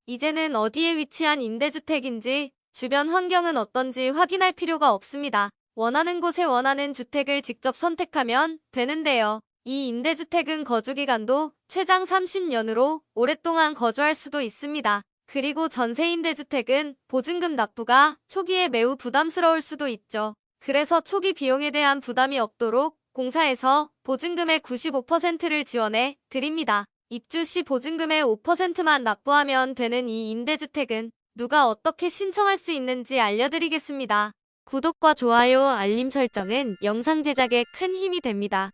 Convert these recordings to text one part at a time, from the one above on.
이제는 어디에 위치한 임대주택인지, 주변 환경은 어떤지 확인할 필요가 없습니다. 원하는 곳에 원하는 주택을 직접 선택하면 되는데요. 이 임대주택은 거주기간도 최장 30년으로 오랫동안 거주할 수도 있습니다. 그리고 전세임대주택은 보증금 납부가 초기에 매우 부담스러울 수도 있죠. 그래서 초기 비용에 대한 부담이 없도록 공사에서 보증금의 95%를 지원해 드립니다. 입주 시 보증금의 5%만 납부하면 되는 이 임대주택은 누가 어떻게 신청할 수 있는지 알려드리겠습니다. 구독과 좋아요, 알림 설정은 영상 제작에 큰 힘이 됩니다.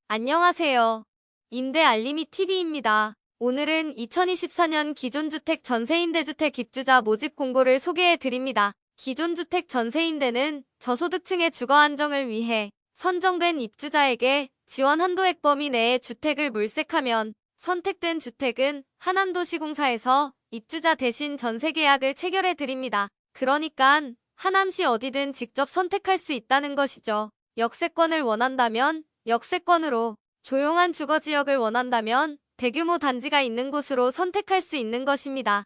안녕하세요. 임대 알림이 TV입니다. 오늘은 2024년 기존주택 전세임대주택 입주자 모집 공고를 소개해 드립니다. 기존주택 전세임대는 저소득층의 주거 안정을 위해 선정된 입주자에게 지원 한도액 범위 내에 주택을 물색하면 선택된 주택은 하남도시공사에서 입주자 대신 전세 계약을 체결해 드립니다. 그러니까 하남시 어디든 직접 선택할 수 있다는 것이죠. 역세권을 원한다면 역세권으로, 조용한 주거지역을 원한다면 대규모 단지가 있는 곳으로 선택할 수 있는 것입니다.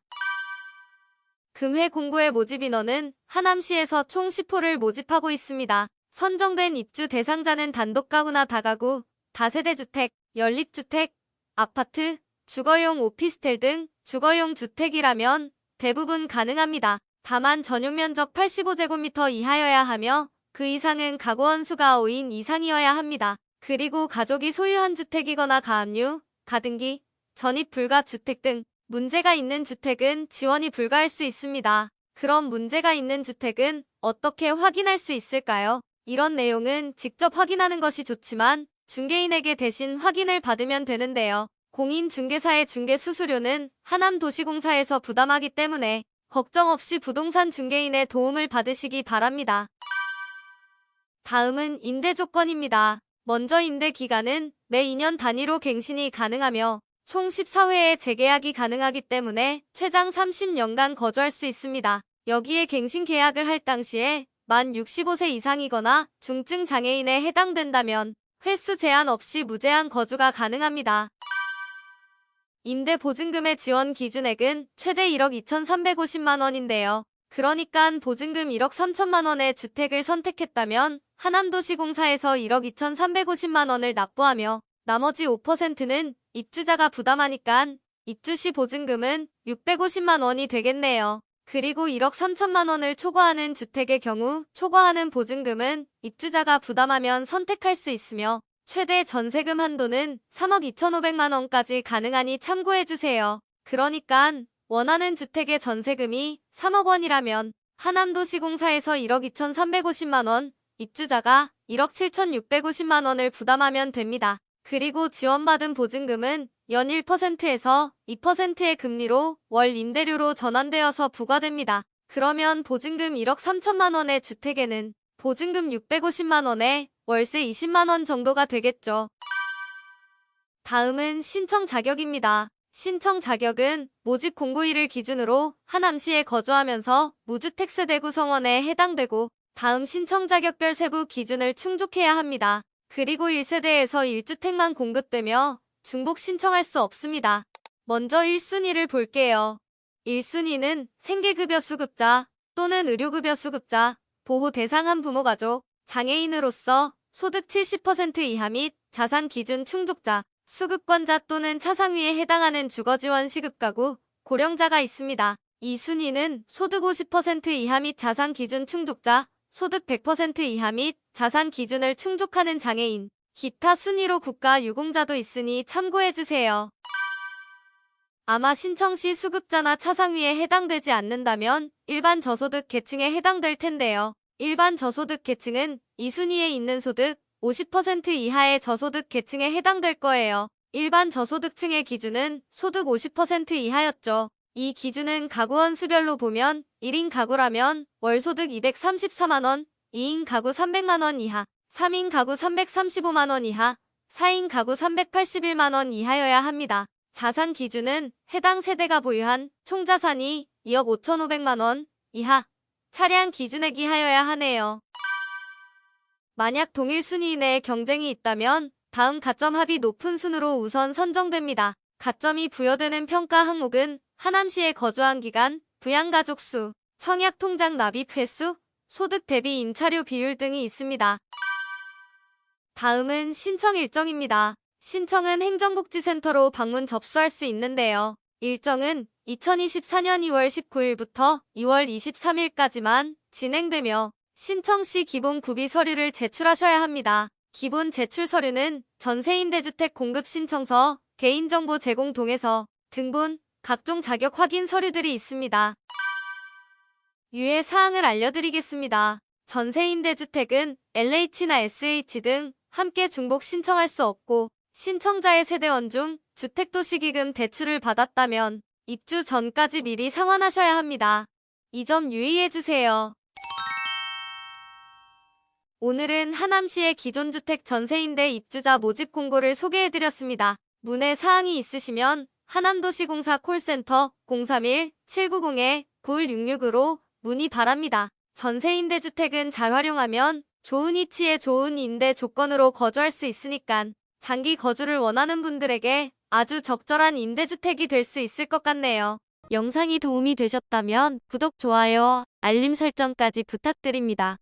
금회 공고의 모집 인원은 하남시에서 총 10호를 모집하고 있습니다. 선정된 입주 대상자는 단독가구나 다가구, 다세대주택, 연립주택, 아파트, 주거용 오피스텔 등 주거용 주택이라면 대부분 가능합니다. 다만 전용면적 85제곱미터 이하여야 하며 그 이상은 가구원 수가 5인 이상이어야 합니다. 그리고 가족이 소유한 주택이거나 가압류, 가등기, 전입 불가 주택 등 문제가 있는 주택은 지원이 불가할 수 있습니다. 그럼 문제가 있는 주택은 어떻게 확인할 수 있을까요? 이런 내용은 직접 확인하는 것이 좋지만 중개인에게 대신 확인을 받으면 되는데요. 공인중개사의 중개수수료는 하남도시공사에서 부담하기 때문에 걱정 없이 부동산 중개인의 도움을 받으시기 바랍니다. 다음은 임대 조건입니다. 먼저 임대 기간은 매 2년 단위로 갱신이 가능하며 총 14회의 재계약이 가능하기 때문에 최장 30년간 거주할 수 있습니다. 여기에 갱신 계약을 할 당시에 만 65세 이상이거나 중증 장애인에 해당된다면 횟수 제한 없이 무제한 거주가 가능합니다. 임대 보증금의 지원 기준액은 최대 1억 2,350만 원인데요. 그러니까 보증금 1억 3천만 원의 주택을 선택했다면 하남도시공사에서 1억 2,350만 원을 납부하며 나머지 5%는 입주자가 부담하니까 입주 시 보증금은 650만 원이 되겠네요. 그리고 1억 3천만 원을 초과하는 주택의 경우 초과하는 보증금은 입주자가 부담하면 선택할 수 있으며 최대 전세금 한도는 3억 2,500만 원까지 가능하니 참고해주세요. 그러니까 원하는 주택의 전세금이 3억 원이라면 하남도시공사에서 1억 2,350만 원, 입주자가 1억 7,650만 원을 부담하면 됩니다. 그리고 지원받은 보증금은 연 1%에서 2%의 금리로 월 임대료로 전환되어서 부과됩니다. 그러면 보증금 1억 3천만 원의 주택에는 보증금 650만 원에 월세 20만 원 정도가 되겠죠. 다음은 신청 자격입니다. 신청 자격은 모집 공고일을 기준으로 하남시에 거주하면서 무주택 세대 구성원에 해당되고 다음 신청 자격별 세부 기준을 충족해야 합니다. 그리고 1세대에서 1주택만 공급되며 중복 신청할 수 없습니다. 먼저 1순위를 볼게요. 1순위는 생계급여 수급자 또는 의료급여 수급자, 보호 대상 한부모 가족, 장애인으로서 소득 70% 이하 및 자산 기준 충족자, 수급권자 또는 차상위에 해당하는 주거지원 시급가구, 고령자가 있습니다. 2순위는 소득 50% 이하 및 자산 기준 충족자, 소득 100% 이하 및 자산 기준을 충족하는 장애인, 기타 순위로 국가 유공자도 있으니 참고해주세요. 아마 신청 시 수급자나 차상위에 해당되지 않는다면 일반 저소득 계층에 해당될 텐데요. 일반 저소득 계층은 2순위에 있는 소득 50% 이하의 저소득 계층에 해당될 거예요. 일반 저소득층의 기준은 소득 50% 이하였죠. 이 기준은 가구원 수별로 보면 1인 가구라면 월 소득 234만 원, 2인 가구 300만 원 이하, 3인 가구 335만 원 이하, 4인 가구 381만 원 이하여야 합니다. 자산 기준은 해당 세대가 보유한 총자산이 2억 5,500만 원 이하, 차량 기준액 이하여야 하네요. 만약 동일 순위 내에 경쟁이 있다면 다음 가점 합이 높은 순으로 우선 선정됩니다. 가점이 부여되는 평가 항목은 하남시에 거주한 기간, 부양가족 수, 청약통장 납입 횟수, 소득 대비 임차료 비율 등이 있습니다. 다음은 신청 일정입니다. 신청은 행정복지센터로 방문 접수할 수 있는데요. 일정은 2024년 2월 19일부터 2월 23일까지만 진행되며 신청 시 기본 구비 서류를 제출하셔야 합니다. 기본 제출 서류는 전세임대주택 공급 신청서, 개인정보 제공 동의서, 등본, 각종 자격 확인 서류들이 있습니다. 유예 사항을 알려드리겠습니다. 전세임대주택은 LH나 SH 등 함께 중복 신청할 수 없고 신청자의 세대원 중 주택도시기금 대출을 받았다면 입주 전까지 미리 상환하셔야 합니다. 이 점 유의해주세요. 오늘은 하남시의 기존주택 전세임대 입주자 모집 공고를 소개해드렸습니다. 문의 사항이 있으시면 하남도시공사 콜센터 031-790-9166으로 문의 바랍니다. 전세임대주택은 잘 활용하면 좋은 위치에 좋은 임대 조건으로 거주할 수 있으니까 장기 거주를 원하는 분들에게 아주 적절한 임대주택이 될 수 있을 것 같네요. 영상이 도움이 되셨다면 구독, 좋아요, 알림 설정까지 부탁드립니다.